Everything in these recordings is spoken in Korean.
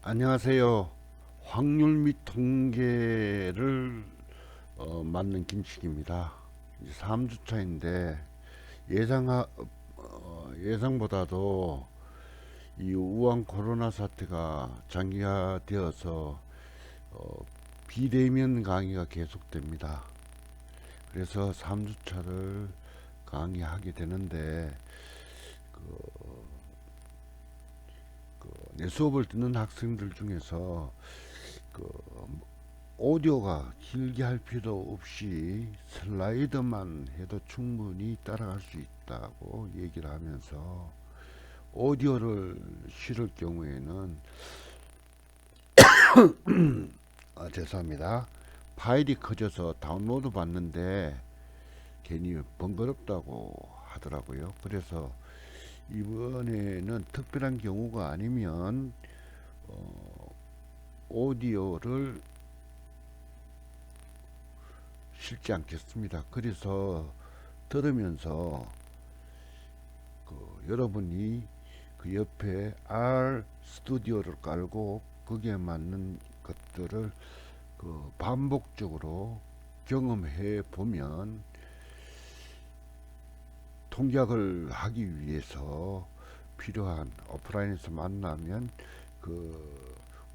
안녕하세요. 확률 및 통계를 맡는 김식입니다. 이제 3주차인데 예상보다도 이 우한 코로나 사태가 장기화되어서 어, 비대면 강의가 계속됩니다. 그래서 3주차를 강의하게 되는데 내 수업을 듣는 학생들 중에서 그 오디오가 길게 할 필요 없이 슬라이드만 해도 충분히 따라갈 수 있다고 얘기를 하면서 오디오를 실을 경우에는 죄송합니다. 파일이 커져서 다운로드 받는데 괜히 번거롭다고 하더라고요. 그래서 이번에는 특별한 경우가 아니면 오디오를 실지 않겠습니다. 그래서 들으면서 여러분이 그 옆에 R 스튜디오를 깔고 거기에 맞는 것들을 반복적으로 경험해 보면 통역을 하기 위해서 필요한 오프라인에서 만나면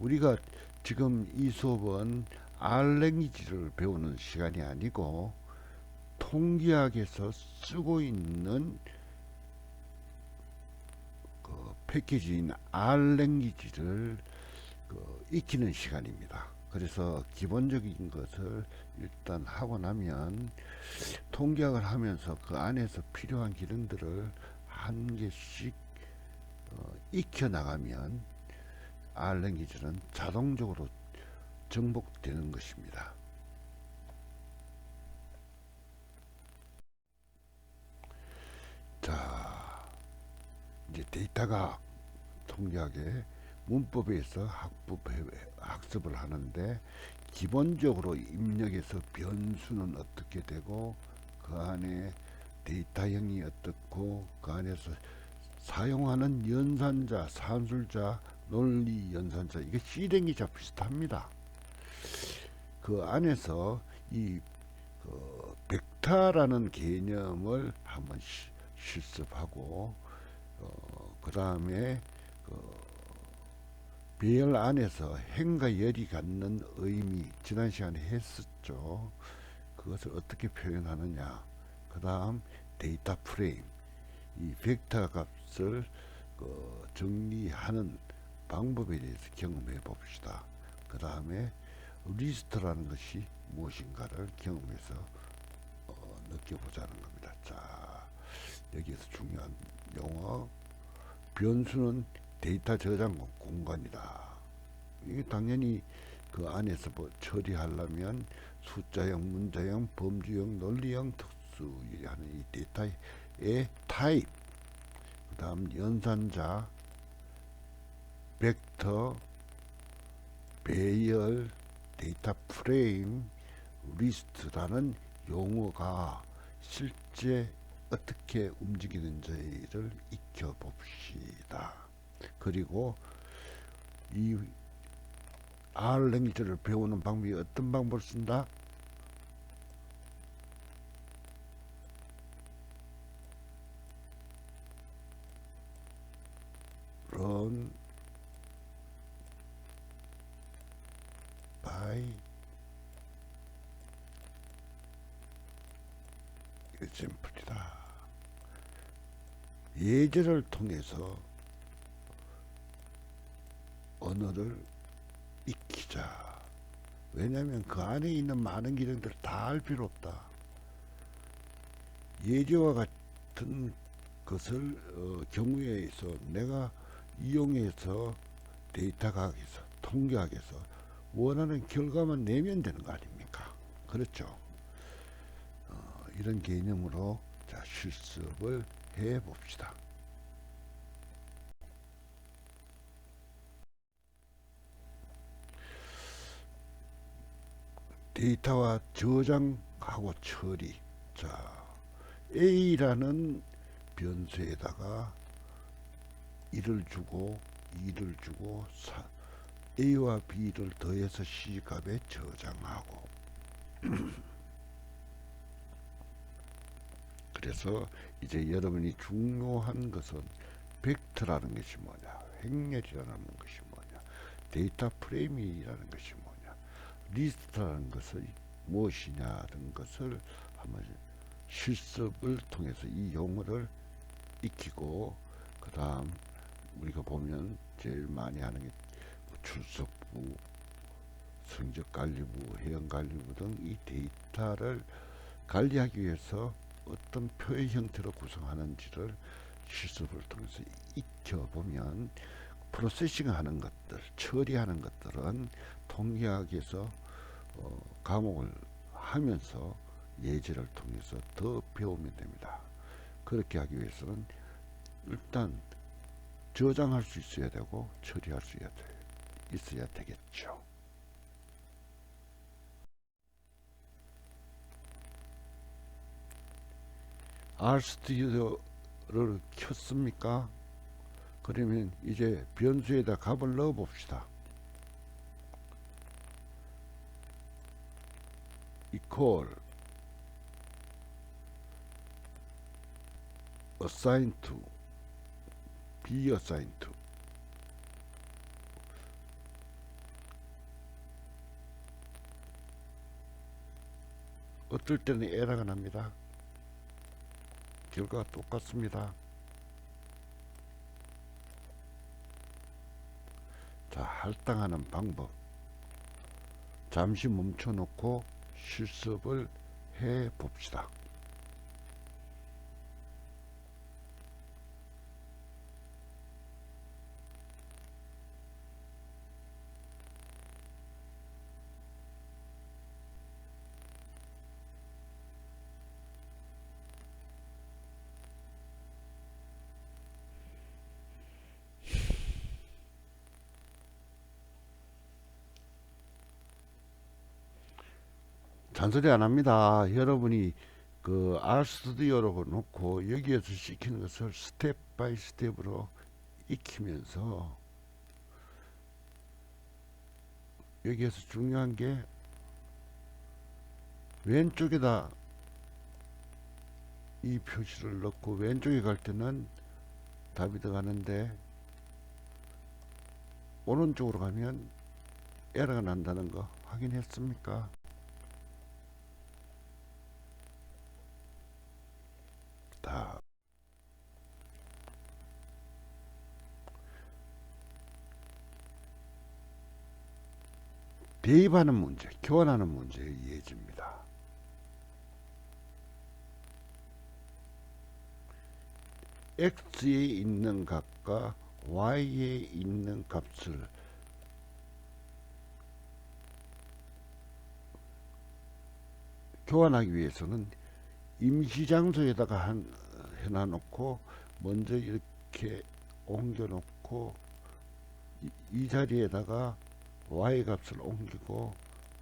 우리가 지금 이 수업은 R 랭귀지를 배우는 시간이 아니고 통계학에서 쓰고 있는 패키지인 R 랭귀지를 익히는 시간입니다. 그래서 기본적인 것을 일단 하고 나면 통계학을 하면서 그 안에서 필요한 기능들을 한 개씩 익혀 나가면 R 랭귀지는 자동적으로 정복되는 것입니다. 자, 이제 데이터가 통계학의 문법에서 학습을 하는데 기본적으로 입력에서 변수는 어떻게 되고 그 안에 데이터형이 어떻고 그 안에서 사용하는 연산자, 산술자, 논리 연산자 이게 C랭귀지와 비슷합니다. 그 안에서 이 벡터라는 개념을 한번 실습하고 그 다음에 배열 안에서 행과 열이 갖는 의미 지난 시간에 했었죠. 그것을 어떻게 표현하느냐. 그 다음 데이터 프레임 이 벡터 값을 정리하는 방법에 대해서 경험해 봅시다. 그 다음에 리스트라는 것이 무엇인가를 경험해서 느껴보자는 겁니다. 자, 여기에서 중요한 용어 변수는 데이터 저장 공간이다. 이게 당연히 그 안에서 뭐 처리하려면 숫자형, 문자형, 범주형, 논리형, 특수하는 이 데이터의 타입, 그 다음 연산자, 벡터, 배열, 데이터 프레임, 리스트라는 용어가 실제 어떻게 움직이는지를 익혀봅시다. 그리고 이 R 랭귀지를 배우는 방법이 어떤 방법을 쓴다? Learn by example이다. 예제를 통해서 언어를 익히자. 왜냐하면 그 안에 있는 많은 기능들을 다 알 필요 없다. 예제와 같은 것을 경우에서 내가 이용해서 데이터학에서 통계학에서 원하는 결과만 내면 되는 거 아닙니까? 그렇죠. 이런 개념으로 자, 실습을 해 봅시다. 데이터와 저장하고 처리. 자, A라는 변수에다가 1을 주고 2를 주고 A와 B를 더해서 C값에 저장하고 그래서 이제 여러분이 중요한 것은 벡터라는 것이 뭐냐, 행렬이라는 것이 뭐냐, 데이터 프레임이라는 것이 뭐냐, 리스트라는 것이 무엇이냐 등 것을 한번 실습을 통해서 이 용어를 익히고, 그 다음 우리가 보면 제일 많이 하는 게 출석부, 성적관리부, 회원관리부 등 이 데이터를 관리하기 위해서 어떤 표의 형태로 구성하는지를 실습을 통해서 익혀보면 프로세싱 하는 것들, 처리하는 것들은 통계학에서 과목을 하면서 예제를 통해서 더 배우면 됩니다. 그렇게 하기 위해서는 일단 저장할 수 있어야 되고 처리할 수 있어야 되겠죠. RStudi오를 켰습니까? 그러면 이제 변수에다 값을 넣어 봅시다. equal assign to be assigned to 어떨 때는 에러가 납니다. 결과가 똑같습니다. 자, 할당하는 방법. 잠시 멈춰 놓고 실습을 해 봅시다. 잔소리 안 합니다. 여러분이 그 RStudi오로 놓고 여기에서 시키는 것을 스텝 바이 스텝으로 익히면서, 여기에서 중요한 게 왼쪽에다 이 표시를 넣고 왼쪽에 갈 때는 답이 들어가는데 오른쪽으로 가면 에러가 난다는 거 확인했습니까? 다 대입하는 문제, 교환하는 문제의 예제입니다. x에 있는 값과 y에 있는 값을 교환하기 위해서는 임시장소에다가 해놔놓고 먼저 이렇게 옮겨놓고 이 자리에다가 y 값을 옮기고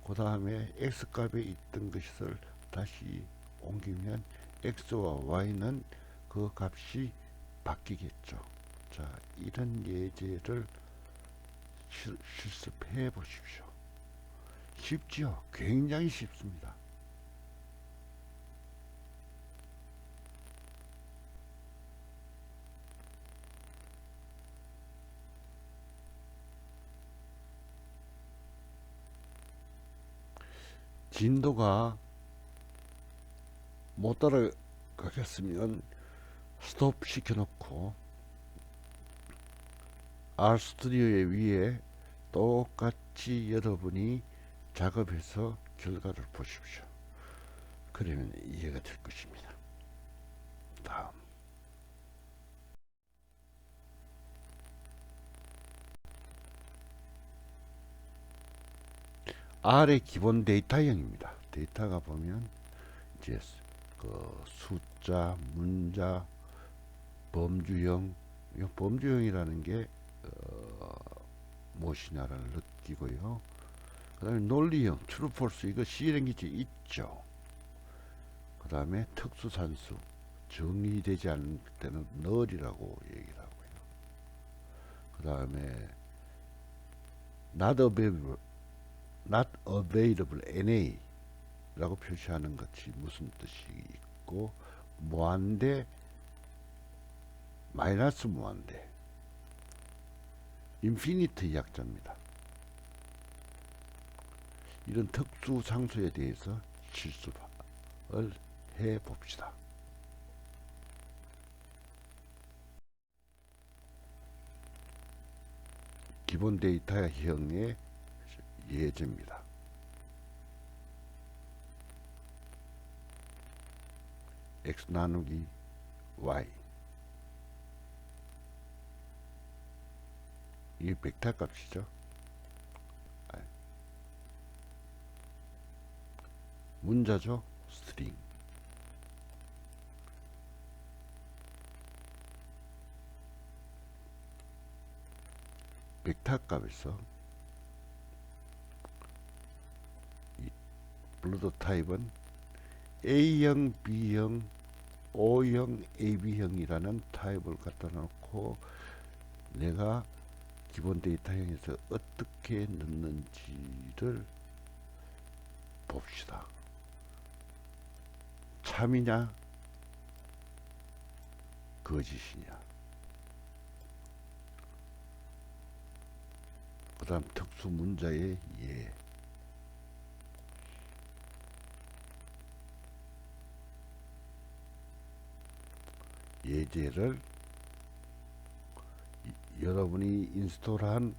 그 다음에 x 값에 있던 것을 다시 옮기면 x와 y는 그 값이 바뀌겠죠. 자, 이런 예제를 실습해 보십시오. 쉽지요? 굉장히 쉽습니다. 진도가 못 따라가겠으면 스톱 시켜놓고 RStudi오의 위에 똑같이 여러분이 작업해서 결과를 보십시오. 그러면 이해가 될 것입니다. 다음, R의 기본 데이터형입니다. 데이터가 보면 이제 그 숫자, 문자, 범주형, 범주형이라는 게 무엇이냐를 느끼고요. 그 다음에 논리형, true, false, 이거 실행기지 있죠. 그 다음에 특수산수, 정의되지 않을 때는 null이라고 얘기를 하고요. 그 다음에 not available, not available NA 라고 표시하는 것이 무슨 뜻이 있고, 무한대, 마이너스 무한대, 인피니트 약자입니다. 이런 특수 상수에 대해서 실습을 해 봅시다. 기본 데이터형의 예제입니다. x 나누기 y, 이게 벡터 값이죠. 문자죠. 스트링. 벡터 값에서 이 블루드 타입은 A형, B형, O형, AB형이라는 타입을 갖다 놓고 내가 기본 데이터형에서 어떻게 넣는지를 봅시다. 참이냐 거짓이냐. 그 다음 특수 문자의 예. 예제를 여러분이 인스톨한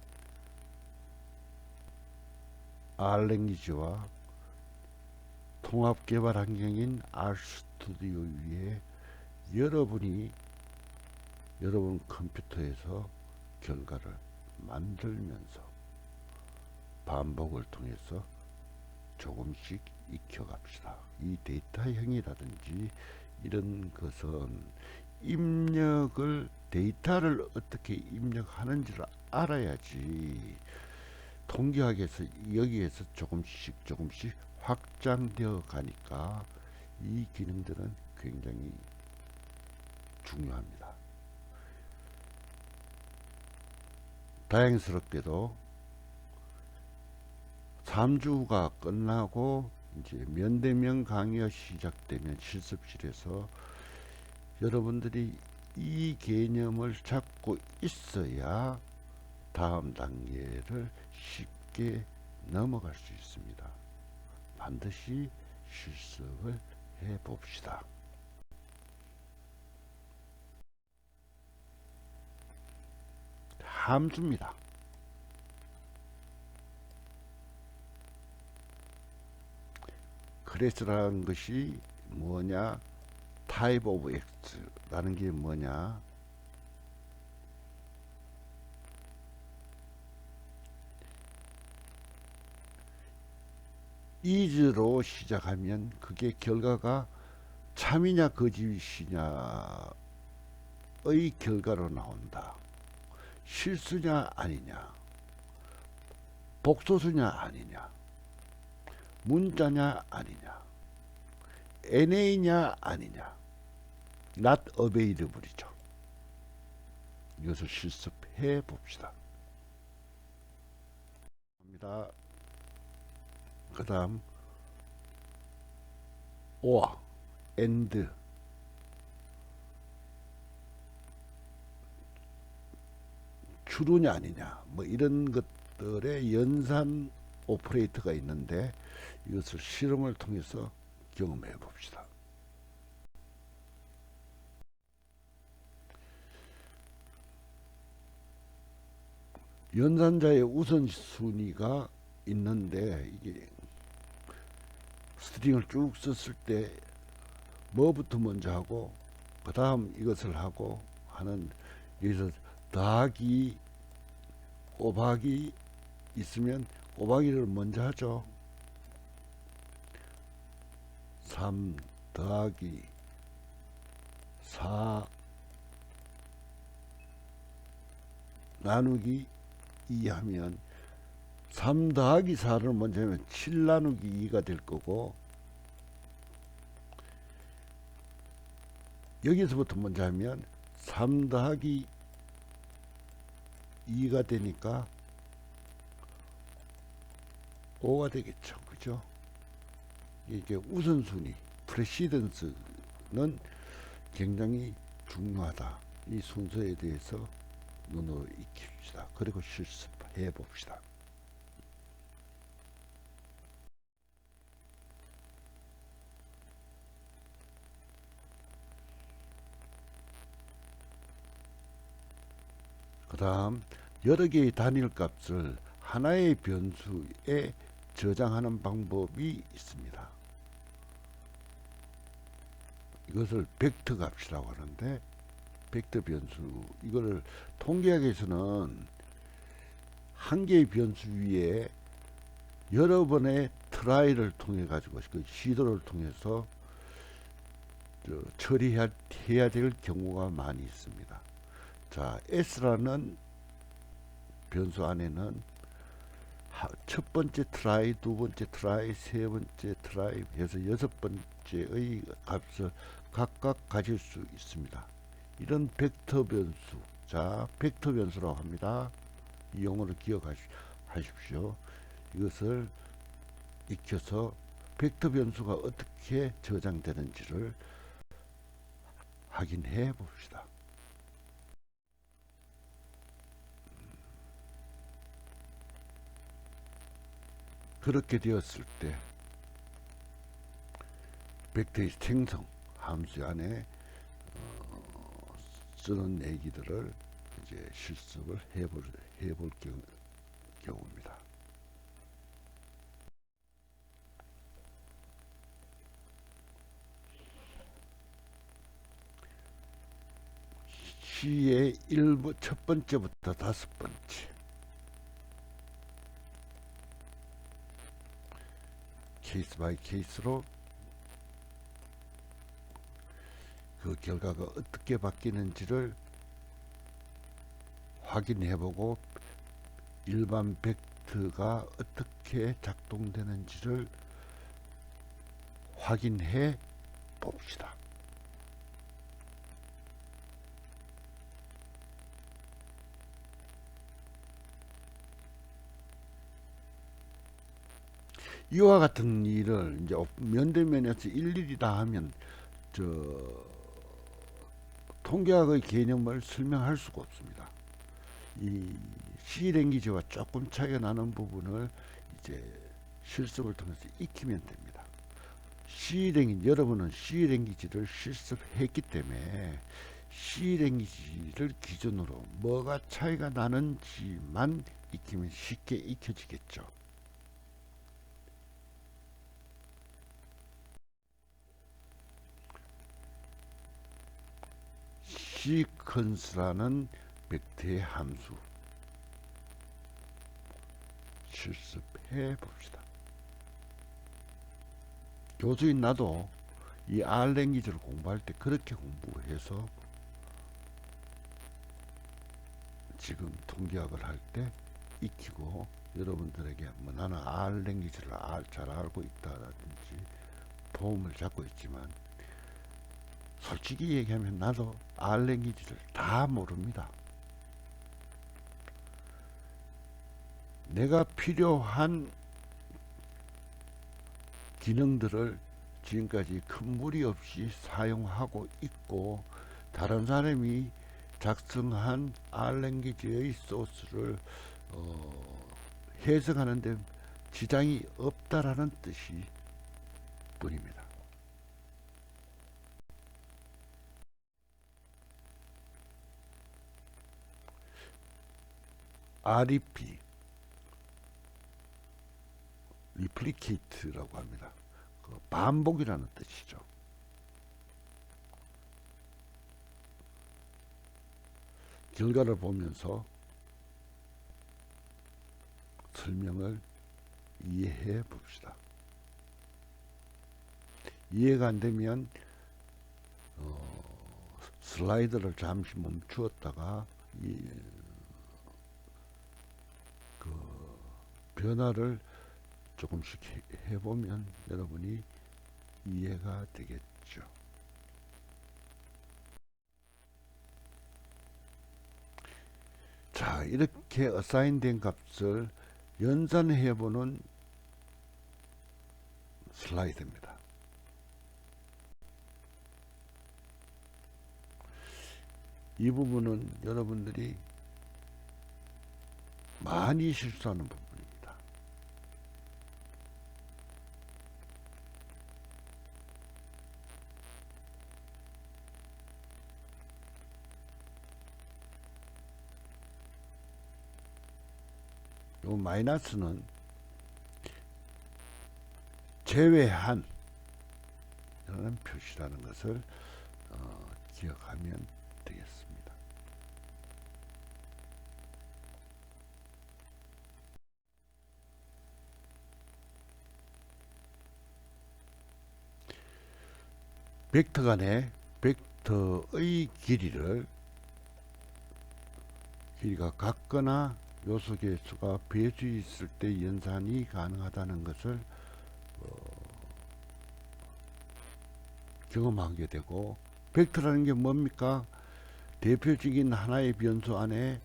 R랭귀지와 통합 개발 환경인 RStudio 위에 여러분 컴퓨터에서 결과를 만들면서 반복을 통해서 조금씩 익혀갑시다. 이 데이터형이라든지 이런 것은 데이터를 어떻게 입력하는지를 알아야지 통계학에서 여기에서 조금씩 확장되어 가니까 이 기능들은 굉장히 중요합니다. 다행스럽게도 3주가 끝나고 이제 면대면 강의가 시작되면 실습실에서 여러분들이 이 개념을 잡고 있어야 다음 단계를 쉽게 넘어갈 수 있습니다. 반드시 실습을 해 봅시다. 함수입니다. 클래스라는 것이 뭐냐? type of x라는 게 뭐냐? is로 시작하면 그게 결과가 참이냐 거짓이냐의 결과로 나온다. 실수냐 아니냐, 복소수냐 아니냐, 문자냐 아니냐, NA냐 아니냐, not available이죠. 이것을 실습해 봅시다. 그 다음 or, and, true냐 아니냐, 뭐 이런 것들의 연산 오퍼레이터가 있는데 이것을 실험을 통해서 경험해 봅시다. 연산자의 우선순위가 있는데 이게 스트링을 쭉 썼을 때 뭐부터 먼저 하고 그 다음 이것을 하고 하는, 여기서 더하기 곱하기 있으면 곱하기를 먼저 하죠. 3 더하기 4 나누기 2 하면 3 더하기 4를 먼저 하면 7 나누기 2가 될 거고, 여기서부터 먼저 하면 3 더하기 2가 되니까 5가 되겠죠. 그죠? 이게 우선순위, 프레시던스는 굉장히 중요하다. 이 순서에 대해서 눈으로 익힙시다. 그리고 실습해 봅시다. 그 다음 여러 개의 단일 값을 하나의 변수에 저장하는 방법이 있습니다. 이것을 벡터 값이라고 하는데, 벡터 변수, 이거를 통계학에서는 한 개의 변수 위에 여러 번의 트라이를 통해 가지고 그 시도를 통해서 처리해야 될 경우가 많이 있습니다. 자, S라는 변수 안에는 첫 번째 트라이, 두 번째 트라이, 세 번째 트라이 해서 여섯 번째의 값을 각각 가질 수 있습니다. 이런 벡터 변수, 자, 벡터 변수라고 합니다. 이 용어를 기억하십시오. 이것을 익혀서 벡터 변수가 어떻게 저장되는지를 확인해 봅시다. 그렇게 되었을 때 벡터의 생성 함수 안에 쓰는 얘기들을 이제 실습을 해볼 경우입니다. 시의 첫 번째부터 다섯 번째, 케이스 바이 케이스로 그 결과가 어떻게 바뀌는지를 확인해보고 일반 벡터가 어떻게 작동되는지를 확인해 봅시다. 이와 같은 일을 이제 면대면에서 일일이 다 하면 통계학의 개념을 설명할 수가 없습니다. 이 C랭귀지와 조금 차이가 나는 부분을 이제 실습을 통해서 익히면 됩니다. 여러분은 C랭귀지를 실습했기 때문에 C랭귀지를 기준으로 뭐가 차이가 나는지만 익히면 쉽게 익혀지겠죠. 시퀀스라는 벡터의 함수 실습해 봅시다. 교수인 나도 이 R 랭귀지를 공부할 때 그렇게 공부해서 지금 통계학을 할 때 익히고 여러분들에게 뭐 나는 R 랭귀지를 잘 알고 있다라든지 도움을 잡고 있지만 솔직히 얘기하면 나도 R 랭귀지를 다 모릅니다. 내가 필요한 기능들을 지금까지 큰 무리 없이 사용하고 있고, 다른 사람이 작성한 R랭귀지의 소스를 해석하는 데 지장이 없다라는 뜻이 뿐입니다. REP, Replicate라고 합니다. 반복이라는 뜻이죠. 결과를 보면서 설명을 이해해 봅시다. 이해가 안 되면 슬라이드를 잠시 멈추었다가 그 변화를 조금씩 해보면 여러분이 이해가 되겠죠. 자, 이렇게 어사인된 값을 연산해보는 슬라이드입니다. 이 부분은 여러분들이 많이 실수하는 부분입니다. 요 마이너스는 제외한 이라는 표시라는 것을 기억하면 되겠습니다. 벡터 간의 벡터의 길이가 같거나 요소 개수가 배수 있을 때 연산이 가능하다는 것을 경험하게 되고, 벡터라는 게 뭡니까? 대표적인 하나의 변수 안에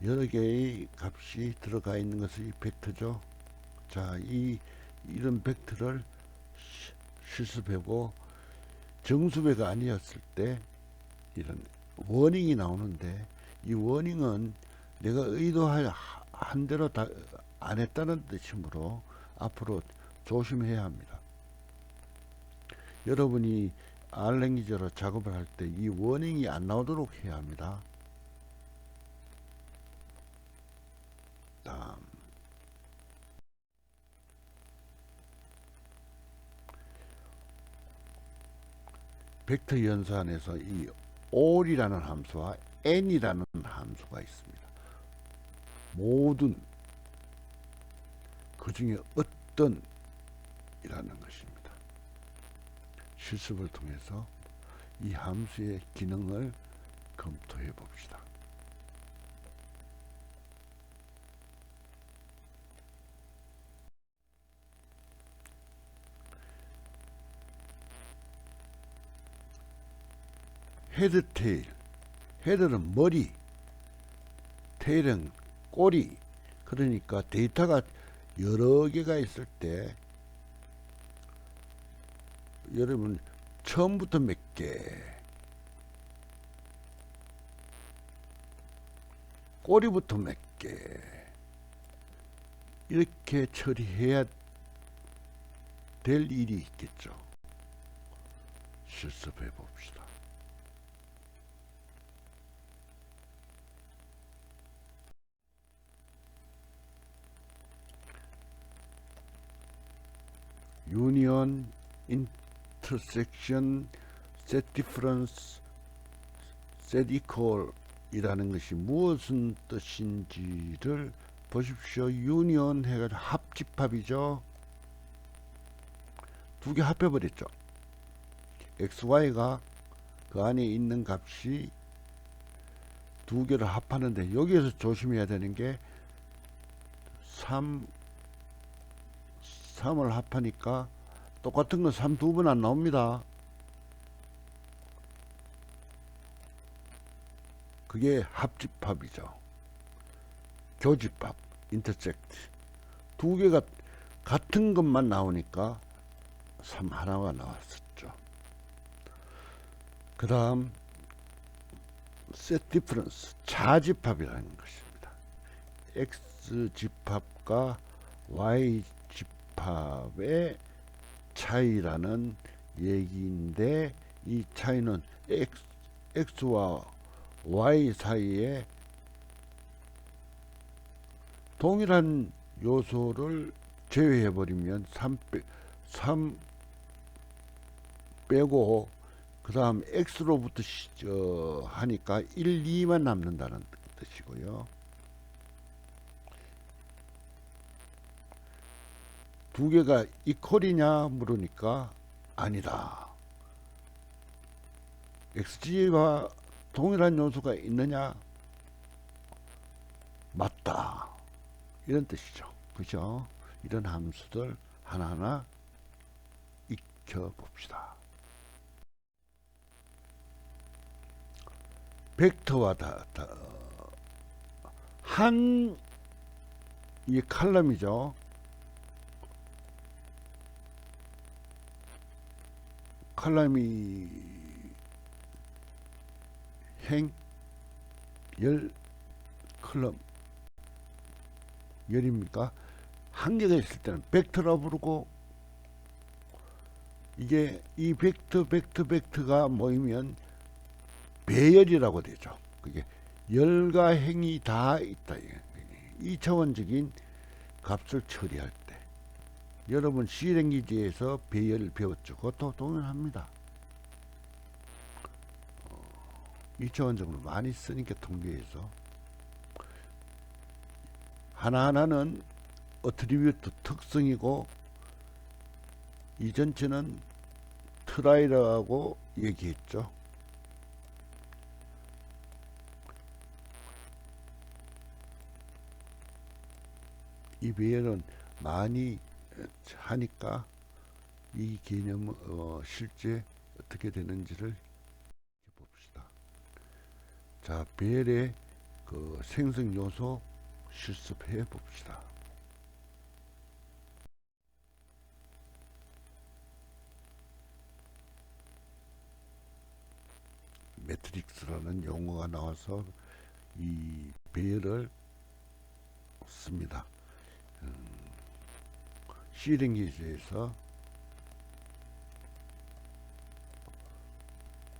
여러 개의 값이 들어가 있는 것이 벡터죠. 자, 이런 벡터를 실습해보고 정수배가 아니었을 때 이런 워닝이 나오는데, 이 워닝은 내가 의도한 대로 안 했다는 뜻이므로 앞으로 조심해야 합니다. 여러분이 R랭귀지로 작업을 할 때 이 워닝이 안 나오도록 해야 합니다. 다음, 벡터 연산에서 이 all이라는 함수와 n이라는 함수가 있습니다. 모든 그 중에 어떤 이라는 것입니다. 실습을 통해서 이 함수의 기능을 검토해 봅시다. 헤드 테일, 헤드는 머리, 테일은 꼬리. 그러니까 데이터가 여러 개가 있을 때 여러분 처음부터 몇 개, 꼬리부터 몇 개, 이렇게 처리해야 될 일이 있겠죠. 실습해 봅시다. 유니온, 인터섹션, set difference, set equal 이라는 것이 무엇은 뜻인지를 보십시오. 유니온 해가지고 합집합이죠. 두 개 합해버렸죠. XY가 그 안에 있는 값이 두 개를 합하는데, 여기에서 조심해야 되는 게 3을 합하니까 똑같은 건 3 두 번 안 나옵니다. 그게 합집합이죠. 교집합, 인터섹트. 두 개가 같은 것만 나오니까 3 하나가 나왔었죠. 그 다음 set difference, 차집합이라는 것입니다. X집합과 Y집합의 차이라는 얘기인데, 이 차이는 X와 Y 사이에 동일한 요소를 제외해버리면 3 빼고 그 다음 X로부터 하니까 1, 2만 남는다는 뜻이고요. 두 개가 이퀄이냐 물으니까 아니다. XG와 동일한 요소가 있느냐? 맞다. 이런 뜻이죠. 그죠? 이런 함수들 하나하나 익혀봅시다. 벡터와 이 칼럼이죠. 칼럼이 행, 열, 컬럼, 열입니까? 한 개가 있을 때는 벡터라 부르고, 이게 이 벡터가 모이면 배열이라고 되죠. 그게 열과 행이 다 있다. 2차원적인 값을 처리할 때. 여러분 C랭귀지에서 배열 배웠죠. 그것도 동일합니다. 2차원적으로 많이 쓰니까 통계에서. 하나하나는 어트리뷰트 특성이고, 이 전체는 트라이라고 얘기했죠. 이 배열은 많이 하니까 이 개념은 실제 어떻게 되는지를 봅시다. 자, 배열의 그 생성 요소 실습해 봅시다. 매트릭스라는 용어가 나와서 이 배열을 씁니다. C랭귀지에서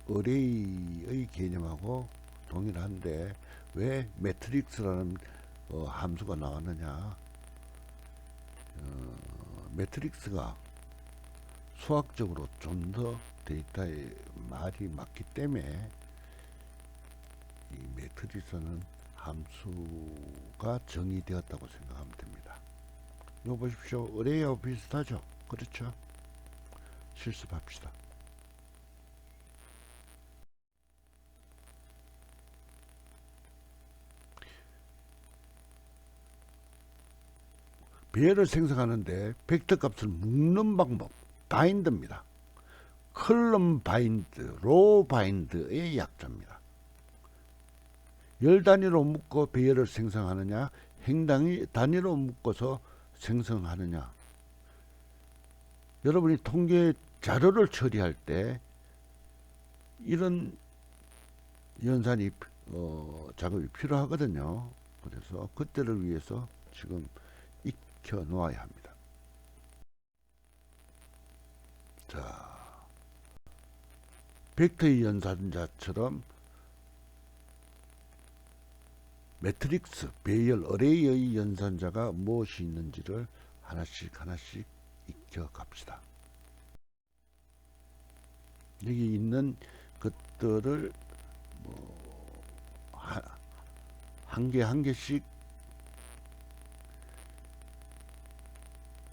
어레이의 개념하고 동일한데 왜 매트릭스라는 함수가 나왔느냐? 매트릭스가 수학적으로 좀 더 데이터의 말이 맞기 때문에 이 매트릭스는 함수가 정의되었다고 생각하면 됩니다. 이거 보십시오. 어레이하고 비슷하죠? 그렇죠? 실습합시다. 배열을 생성하는데 벡터 값을 묶는 방법, 바인드입니다. 컬럼 바인드, 로 바인드의 약자입니다. 열 단위로 묶어 배열을 생성하느냐, 행 단위로 묶어서 생성하느냐. 여러분이 통계 자료를 처리할 때 이런 연산이 작업이 필요하거든요. 그래서 그때를 위해서 지금 익혀 놓아야 합니다. 자, 벡터의 연산자처럼 매트릭스, 배열, 어레이의 연산자가 무엇이 있는지를 하나씩 익혀 갑시다. 여기 있는 것들을 한 개씩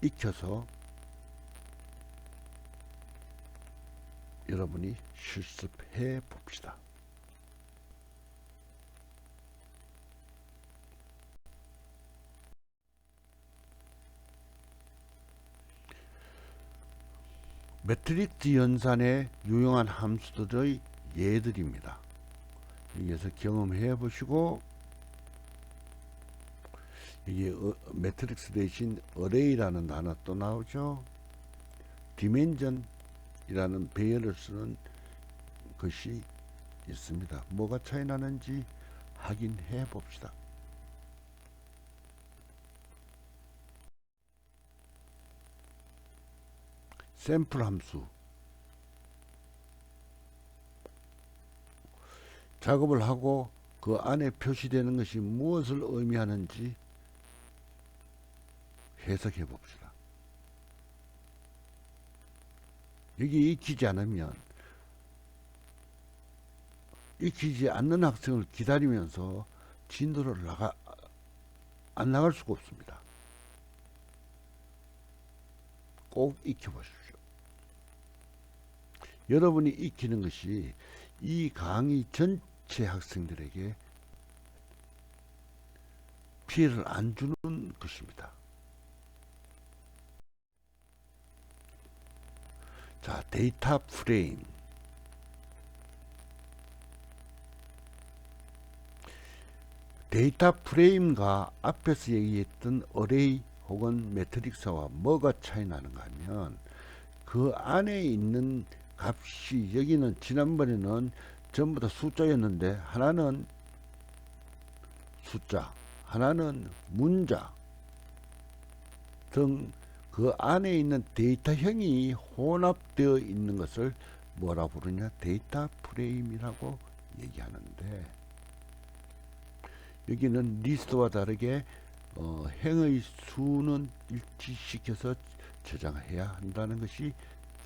익혀서 여러분이 실습해 봅시다. 매트릭스 연산에 유용한 함수들의 예들입니다. 여기에서 경험해 보시고, 이게 매트릭스 대신 어레이라는 단어 또 나오죠. 디멘전이라는 배열을 쓰는 것이 있습니다. 뭐가 차이 나는지 확인해 봅시다. 샘플 함수 작업을 하고 그 안에 표시되는 것이 무엇을 의미하는지 해석해 봅시다. 여기 익히지 않는 학생을 기다리면서 진도를 안 나갈 수가 없습니다. 꼭 익혀보십시오. 여러분이 익히는 것이 이 강의 전체 학생들에게 피해를 안 주는 것입니다. 자, 데이터 프레임. 데이터 프레임과 앞에서 얘기했던 어레이 혹은 매트릭스와 뭐가 차이 나는가 하면 그 안에 있는 값이 여기는 지난번에는 전부 다 숫자였는데 하나는 숫자, 하나는 문자 등 그 안에 있는 데이터형이 혼합되어 있는 것을 뭐라 부르냐? 데이터 프레임이라고 얘기하는데, 여기는 리스트와 다르게 행의 수는 일치시켜서 저장해야 한다는 것이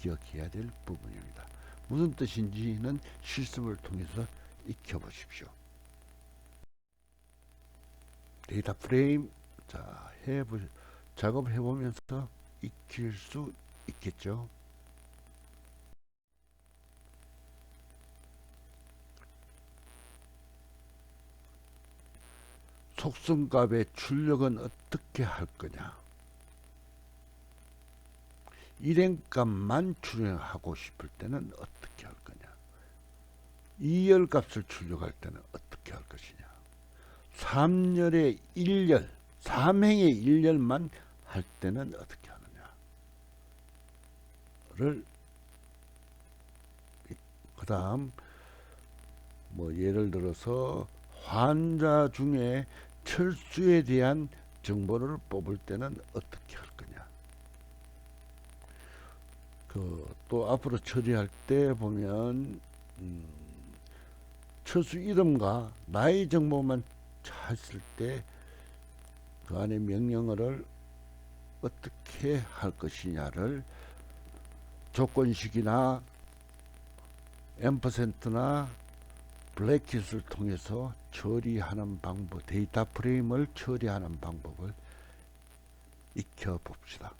기억해야 될 부분입니다. 무슨 뜻인지는 실습을 통해서 익혀보십시오. 데이터 프레임, 자, 작업을 해보면서 익힐 수 있겠죠. 속성값의 출력은 어떻게 할 거냐? 일행값만 출력하고 싶을 때는 어떻게 할 거냐? 2열 값을 출력할 때는 어떻게 할 것이냐? 3열의 1열, 3행의 1열만 할 때는 어떻게 하느냐를, 그 다음 뭐 예를 들어서 환자 중에 철수에 대한 정보를 뽑을 때는 어떻게 할 거냐. 또 앞으로 처리할 때 보면 철수 이름과 나이 정보만 했을 때 그 안에 명령어를 어떻게 할 것이냐를 조건식이나 앰퍼센트나 블랙킷을 통해서 처리하는 방법, 데이터 프레임을 처리하는 방법을 익혀봅시다.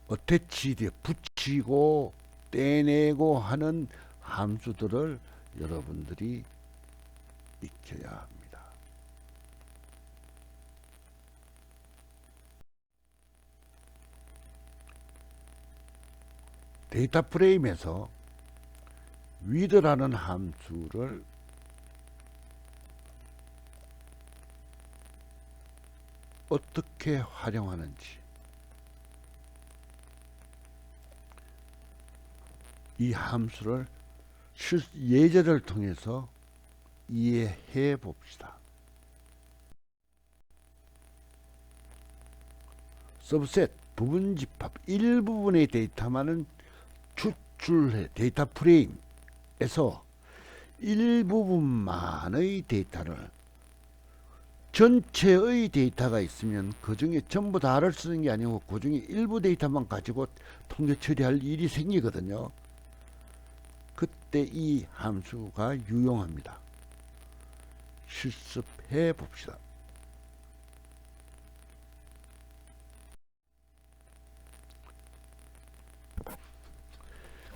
어태치에 붙이고 떼내고 하는 함수들을 여러분들이 익혀야 합니다. 데이터 프레임에서 wid라는 함수를 어떻게 활용하는지, 이 함수를 예제를 통해서 이해해 봅시다. 서브셋, 부분 집합, 일부분의 데이터만은 추출해. 데이터 프레임에서 일부분만의 데이터를, 전체의 데이터가 있으면 그 중에 전부 다를 쓰는 게 아니고 그 중에 일부 데이터만 가지고 통계 처리할 일이 생기거든요. 그때 이 함수가 유용합니다. 실습해 봅시다.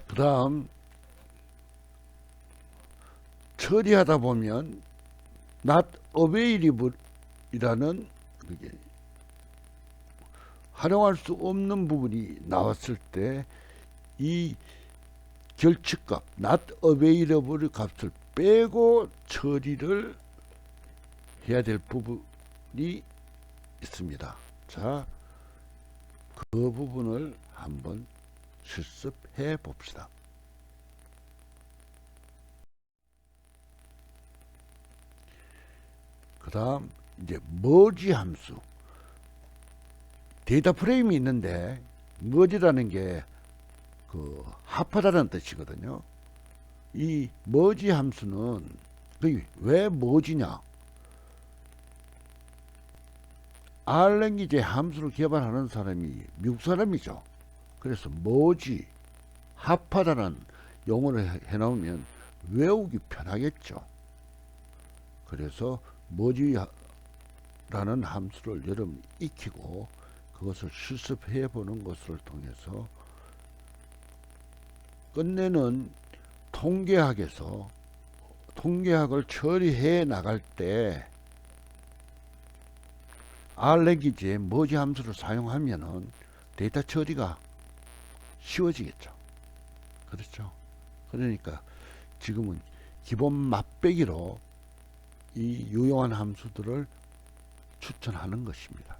그 다음 처리하다 보면 not available 이라는 활용할 수 없는 부분이 나왔을 때 이 결칙값 not available 값을 빼고 처리를 해야 될 부분이 있습니다. 자, 그 부분을 한번 실습해 봅시다. 그 다음 이제 머지 함수, 데이터 프레임이 있는데 머지라는 게 합하다는 뜻이거든요. 이 머지 함수는 왜 머지냐? 알랭귀지 함수를 개발하는 사람이 미국 사람이죠. 그래서 머지, 합하다는 용어를 해놓으면 외우기 편하겠죠. 그래서 머지라는 함수를 여러분이 익히고 그것을 실습해 보는 것을 통해서 끝내는 통계학에서 통계학을 처리해 나갈 때 알랭귀지의 머지 함수를 사용하면은 데이터 처리가 쉬워지겠죠. 그렇죠. 그러니까 지금은 기본 맛배기로 이 유용한 함수들을 추천하는 것입니다.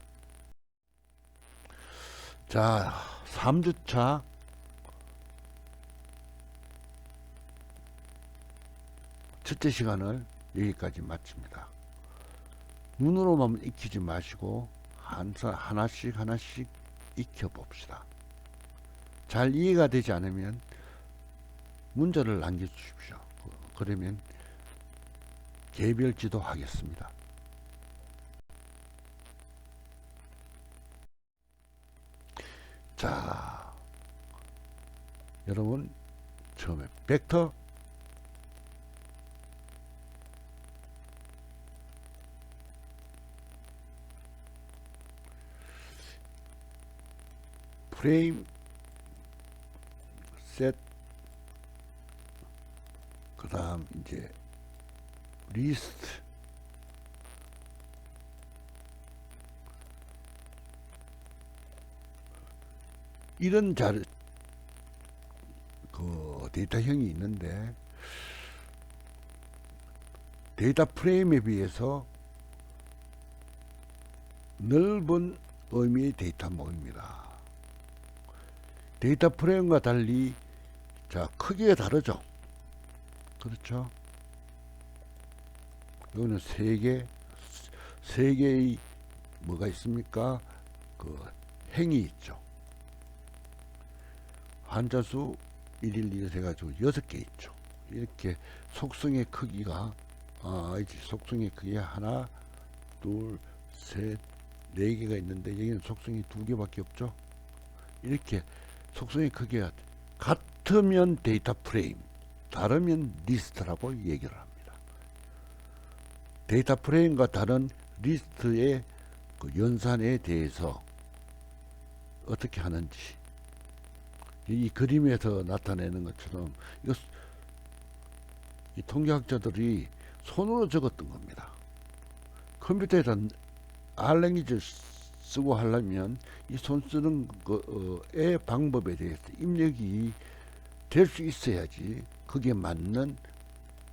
자, 3주차 첫째 시간을 여기까지 마칩니다. 눈으로만 익히지 마시고 하나씩 하나씩 익혀봅시다. 잘 이해가 되지 않으면 문제를 남겨주십시오. 그러면 개별 지도하겠습니다. 자, 여러분 처음에 벡터, 프레임, 셋, 그 다음 이제 리스트, 이런 그 데이터형이 있는데, 데이터 프레임에 비해서 넓은 의미의 데이터 모임입니다. 데이터 프레임과 달리 자, 크기가 다르죠. 그렇죠. 여기는 세 개의 뭐가 있습니까? 그 행이 있죠. 한자수 1, 2, 3 해가지고 6개 있죠. 이렇게 속성의 크기가 속성의 크기가 하나, 둘, 셋, 4개가 있는데 여기는 속성이 2개밖에 없죠. 이렇게 속성의 크기가 같으면 데이터 프레임, 다르면 리스트라고 얘기를 합니다. 데이터 프레임과 다른 리스트의 그 연산에 대해서 어떻게 하는지 이 그림에서 나타내는 것처럼 이 통계학자들이 손으로 적었던 겁니다. 컴퓨터에다 알랭이를 쓰고 하려면 이 손 쓰는 거의 방법에 대해서 입력이 될 수 있어야지 그게 맞는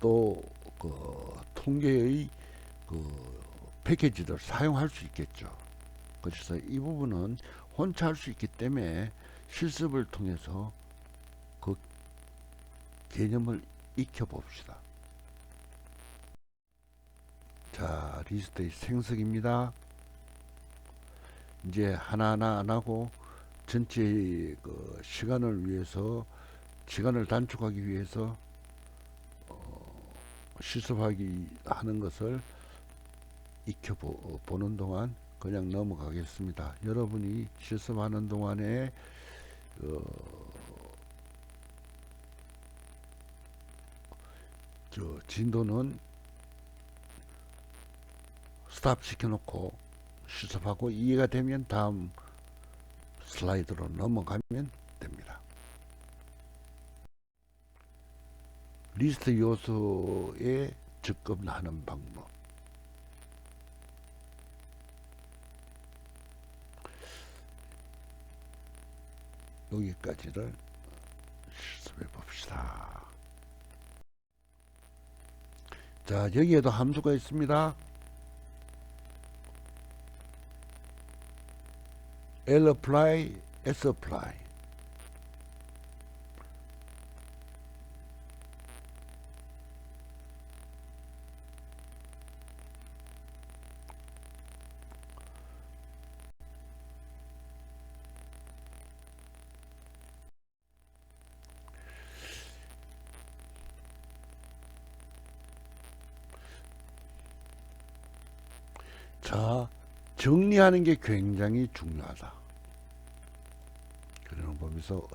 또 그 통계의 그 패키지를 사용할 수 있겠죠. 그래서 이 부분은 혼자 할 수 있기 때문에 실습을 통해서 그 개념을 익혀 봅시다. 자, 리스트의 생성입니다. 이제 하나하나 안 하고 전체 그 시간을 단축하기 위해서 실습하기 하는 것을 익혀 보는 동안 그냥 넘어가겠습니다. 여러분이 실습하는 동안에 진도는 스탑 시켜놓고 실습하고 이해가 되면 다음 슬라이드로 넘어가면 됩니다. 리스트 요소에 접근하는 방법. 여기까지를 실습해 봅시다. 자, 여기에도 함수가 있습니다. lapply, sapply. 자, 정리하는 게 굉장히 중요하다. 그런 법에서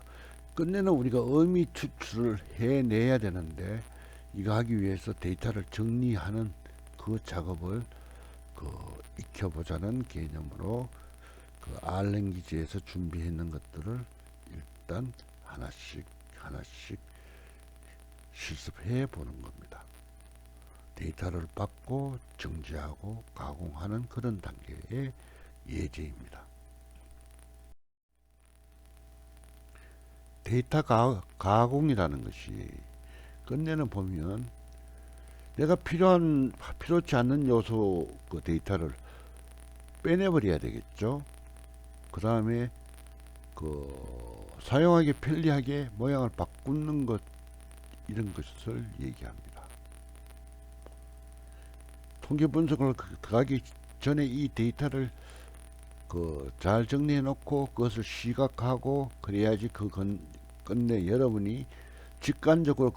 끝내는 우리가 의미 추출을 해내야 되는데 이거 하기 위해서 데이터를 정리하는 그 작업을 익혀보자는 개념으로 알랭 기지에서 준비했는 것들을 일단 하나씩 실습해 보는 겁니다. 데이터를 받고 정지하고 가공하는 그런 단계의 예제입니다. 데이터 가공이라는 것이 끝내는 보면 내가 필요치 않는 요소 데이터를 빼내버려야 되겠죠. 그 다음에 사용하기 편리하게 모양을 바꾸는 것, 이런 것을 얘기합니다. 통계 분석을 들어가기 전에 이 데이터를 잘 정리해 놓고 그것을 시각하고, 그래야지 끝내 여러분이 직관적으로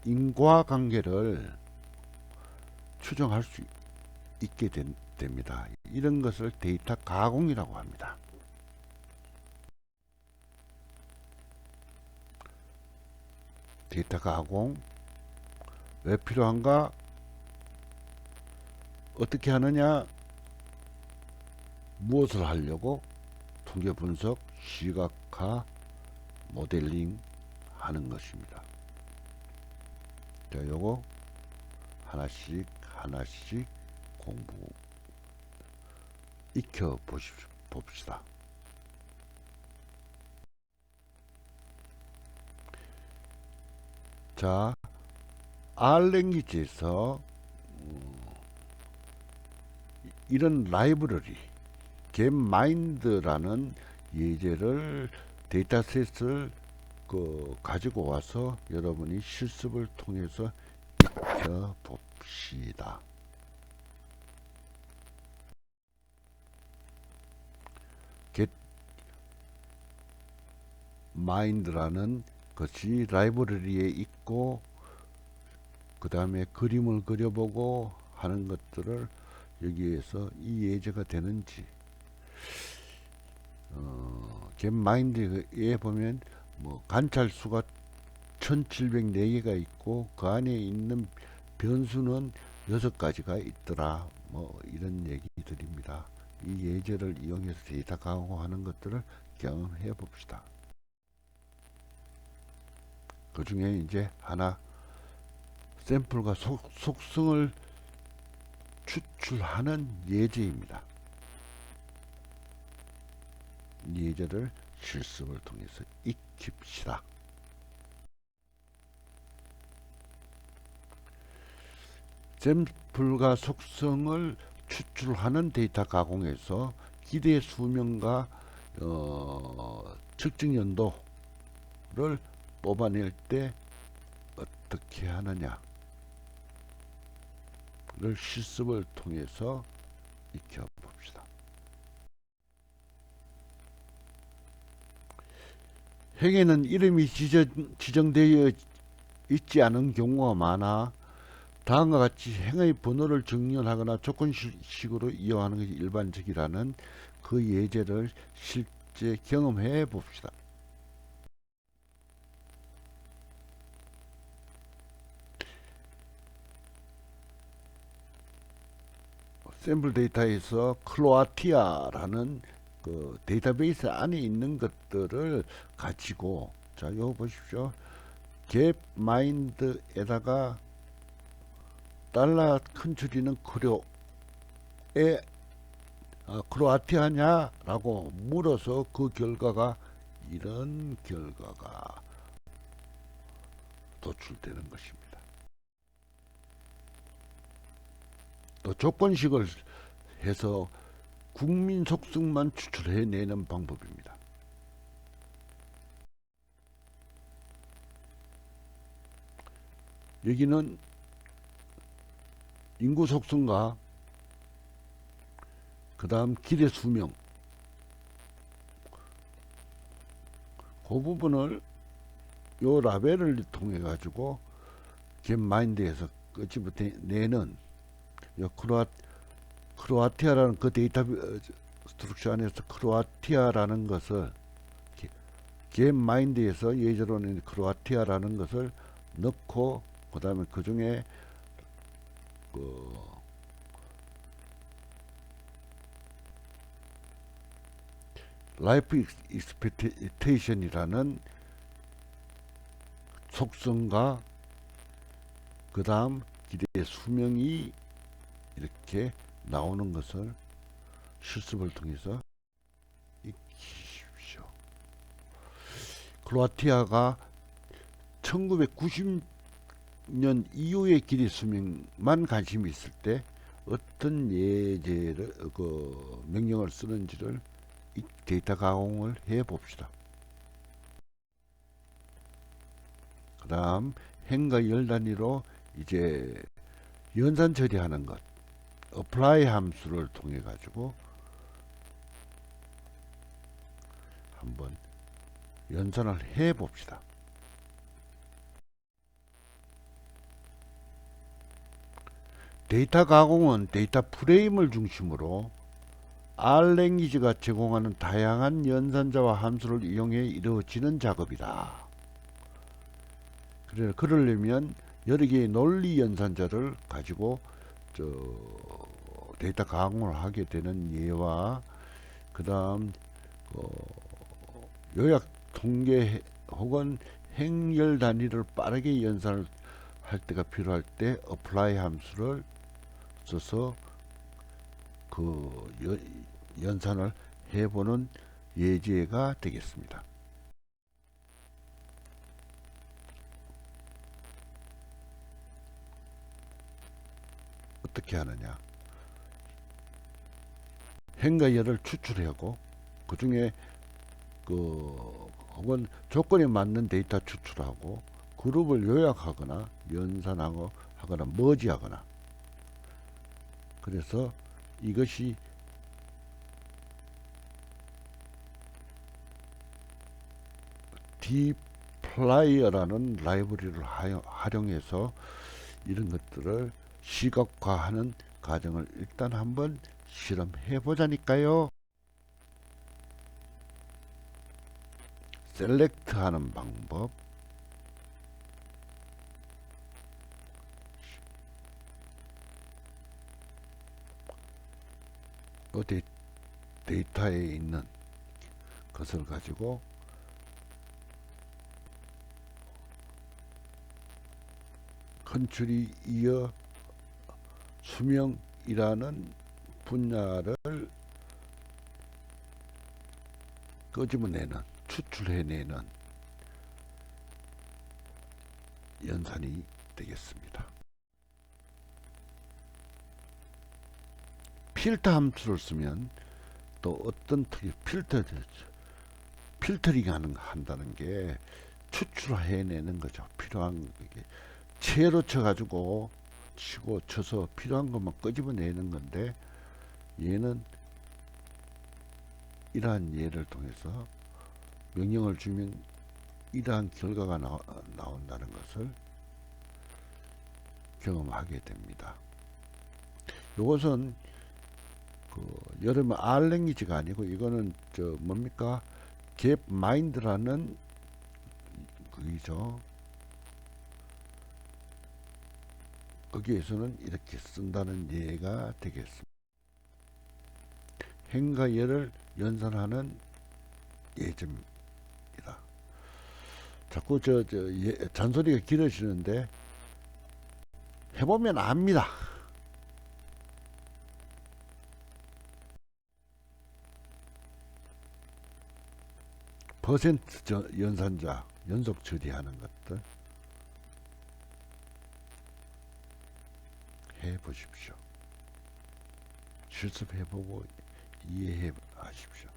인과관계를 추정할 수 있게 됩니다. 이런 것을 데이터 가공이라고 합니다. 데이터 가공 왜 필요한가? 어떻게 하느냐? 무엇을 하려고? 통계 분석, 시각화, 모델링 하는 것입니다. 자, 요거 하나씩 공부 익혀 봅시다. 자, R랭귀지에서 이런 라이브러리 getMind라는 예제를, 데이터셋을 가지고 와서 여러분이 실습을 통해서 익혀 봅시다. getMind라는 것이 라이브러리에 있고, 그 다음에 그림을 그려보고 하는 것들을 여기에서 이 예제가 되는지, getMind에 보면 관찰수가 1704개가 있고 그 안에 있는 변수는 6가지가 있더라, 이런 얘기들입니다. 이 예제를 이용해서 데이터 가공하는 것들을 경험해 봅시다. 그 중에 이제 하나, 샘플과 속성을 추출하는 예제입니다. 이 예제를 실습을 통해서 익힙시다. 샘플과 속성을 추출하는 데이터 가공에서 기대 수명과 측정 연도를 뽑아낼 때 어떻게 하느냐를 실습을 통해서 익혀봅시다. 행에는 이름이 지정되어 있지 않은 경우가 많아 다음과 같이 행의 번호를 정렬하거나 조건식으로 이용하는 것이 일반적이라는 그 예제를 실제 경험해 봅시다. 샘플 데이터에서 크로아티아라는 데이터베이스 안에 있는 것들을 가지고, 자, 요거 보십시오. getMind에다가 달러 큰 줄이는 크로에 크로아티아냐? 라고 물어서 그 결과가 이런 결과가 도출되는 것입니다. 또 조건식을 해서 국민 속성만 추출해내는 방법입니다. 여기는 인구 속성과 그 다음 기대 수명, 그 부분을 요 라벨을 통해 가지고 getMind에서 끄집어 내는 요 크로아티아라는 그 데이터 스트럭처 안에서 크로아티아라는 것을 getMind에서 예제로는 크로아티아라는 것을 넣고, 그 다음에 그 중에 라이프 익스펙테이션이라는 속성과 그 다음 기대 수명이 이렇게 나오는 것을 실습을 통해서 익히십시오. 크로아티아가 1990년 이후의 기대 수명만 관심이 있을 때 어떤 예제를 명령을 쓰는지를 이 데이터 가공을 해 봅시다. 그 다음 행과 열 단위로 이제 연산 처리하는 것 apply 함수를 통해 가지고 한번 연산을 해 봅시다. 데이터 가공은 데이터 프레임을 중심으로 R랭귀지가 제공하는 다양한 연산자와 함수를 이용해 이루어지는 작업이다. 그러려면 여러 개의 논리 연산자를 가지고 데이터 가공을 하게 되는 예와 그 다음 요약 통계 혹은 행렬 단위를 빠르게 연산을 할 때가 필요할 때 apply 함수를 써서 그 연산을 해보는 예제가 되겠습니다. 어떻게 하느냐? 행과 열을 추출하고 그 중에 혹은 조건에 맞는 데이터 추출하고 그룹을 요약하거나 연산하고 하거나 머지하거나 그래서 이것이 dplyer라는 라이브러리를 활용해서 이런 것들을 시각화하는 과정을 일단 한번 실험해 보자니까요. 셀렉트 하는 방법, 데이터에 있는 것을 가지고 컨트리 이어 수명이라는 분야를 끄집어내는 추출해내는 연산이 되겠습니다. 필터 함수를 쓰면 또 어떤 특이 필터링 한다는 게 추출해내는 거죠. 필요한 게 채로 쳐가지고 쳐서 필요한 것만 끄집어내는 건데 얘는 이러한 예를 통해서 명령을 주면 이러한 결과가 나온다는 것을 경험하게 됩니다. 이것은 여러분 R랭귀지가 아니고 이거는 뭡니까? 갭마인드라는 그이죠. 거기에서는 이렇게 쓴다는 예가 되겠습니다. 행과 열을 연산하는 예제입니다. 자꾸 잔소리가 길어지는데 해보면 압니다. 퍼센트 연산자 연속 처리하는 것들 해 보십시오. 실습해 보고 이해해 하십시오.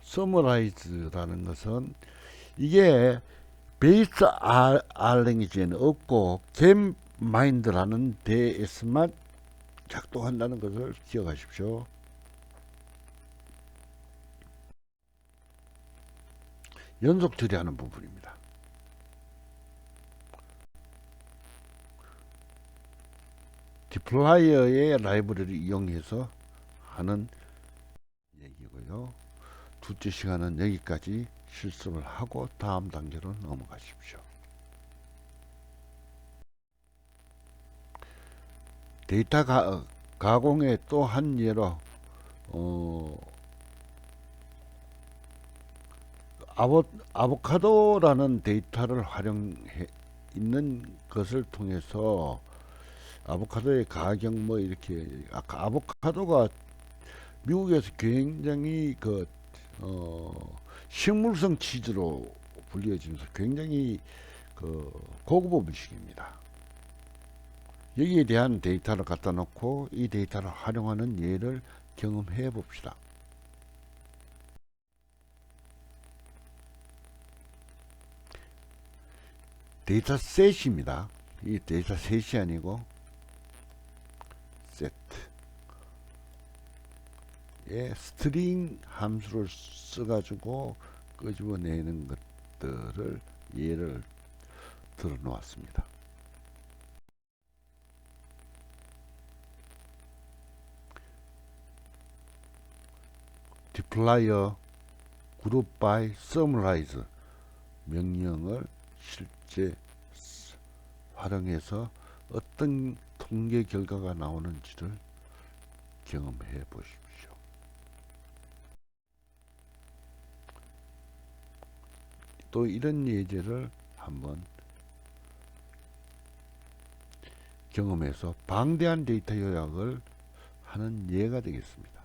서머라이즈라는 것은 이게 베이스 R랭귀지에는 없고 갭마인드라는 데에서만 작동한다는 것을 기억하십시오. 연속 처리하는 부분입니다. 디플라이어의 라이브러리를 이용해서 하는 얘기고요. 둘째 시간은 여기까지 실습을 하고 다음 단계로 넘어가십시오. 데이터 가공의 또 한 예로 아보카도라는 데이터를 활용해 있는 것을 통해서 아보카도의 가격 뭐 이렇게 아보카도가 미국에서 굉장히 식물성 치즈로 불려지면서 굉장히 고급 음식입니다. 여기에 대한 데이터를 갖다 놓고 이 데이터를 활용하는 예를 경험해 봅시다. 데이터셋입니다. 이 데이터셋이 아니고 set에 스트링 함수를 써가지고 끄집어내는 것들을 예를 들어 놓았습니다. deploy group by summarize 명령을 실제 활용해서 어떤 통계 결과가 나오는지를 경험해 보십시오. 또 이런 예제를 한번 경험해서 방대한 데이터 요약을 하는 예가 되겠습니다.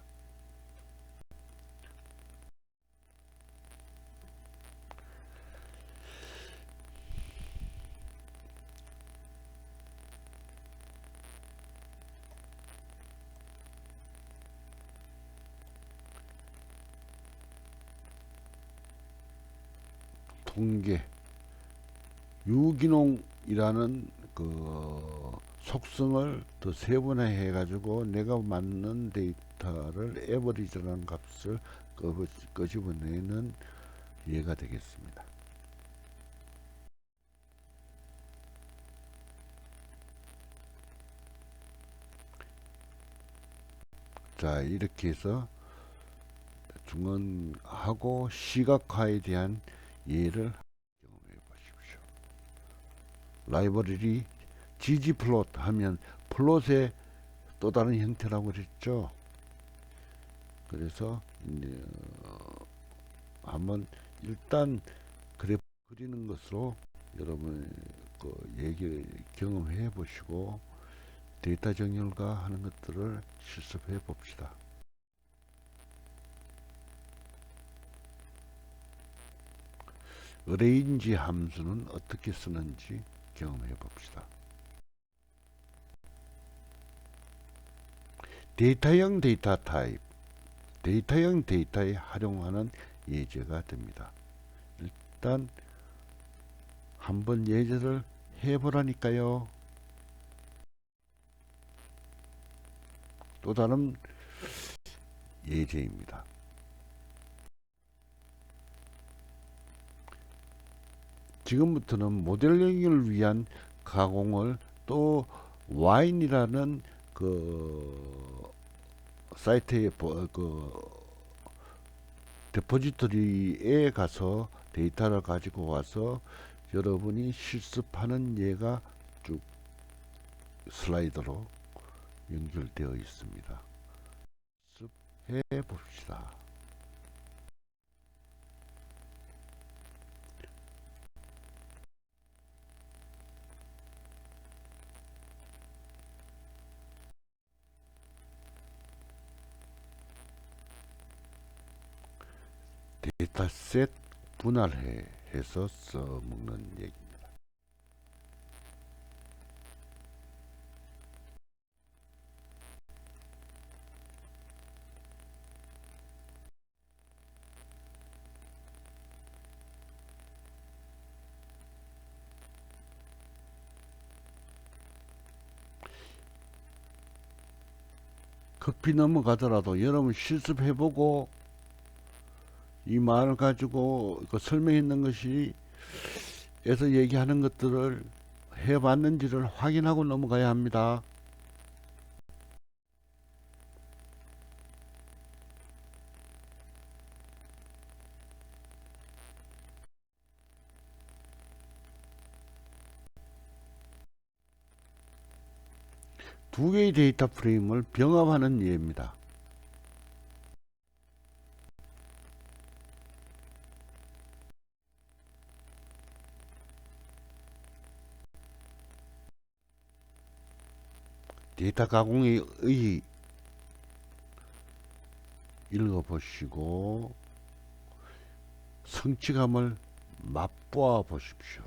통계 유기농이라는 그 속성을 더 세분화해 가지고 내가 맞는 데이터를 에버리지라는 값을 끄집어내는 예가 되겠습니다. 자, 이렇게 해서 중언하고 시각화에 대한 예를 경험해 보십시오. 라이브러리 ggplot 하면 플롯의 또 다른 형태라고 그랬죠. 그래서 이제 한번 일단 그래프 그리는 것으로 여러분 그 얘기 경험해 보시고 데이터 정렬과 하는 것들을 실습해 봅시다. arrange 함수는 어떻게 쓰는지 경험해 봅시다. 데이터형 데이터 타입, 데이터형 데이터에 활용하는 예제가 됩니다. 일단 한번 예제를 해보라니까요. 또 다른 예제입니다. 지금부터는 모델링을 위한 가공을 또 와인이라는 그 사이트에 그 데포지터리에 가서 데이터를 가지고 와서 여러분이 실습하는 예가 쭉 슬라이드로 연결되어 있습니다. 실습해 봅시다. 데이터셋 분할해서 써먹는 얘기입니다. 급히 넘어가더라도 여러분 실습해보고 이 말을 가지고 그 설명했는 것이 에서 얘기하는 것들을 해봤는지를 확인하고 넘어가야 합니다. 두 개의 데이터 프레임을 병합하는 예입니다. 데이터 가공의 의 읽어보시고 성취감을 맛보아 보십시오.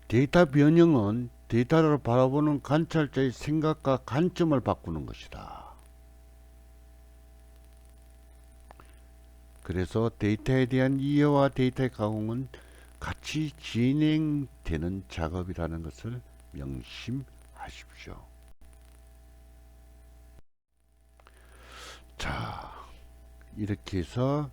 데이터 변형은 데이터를 바라보는 관찰자의 생각과 관점을 바꾸는 것이다. 그래서 데이터에 대한 이해와 데이터의 가공은 같이 진행되는 작업이라는 것을 명심하십시오. 자, 이렇게 해서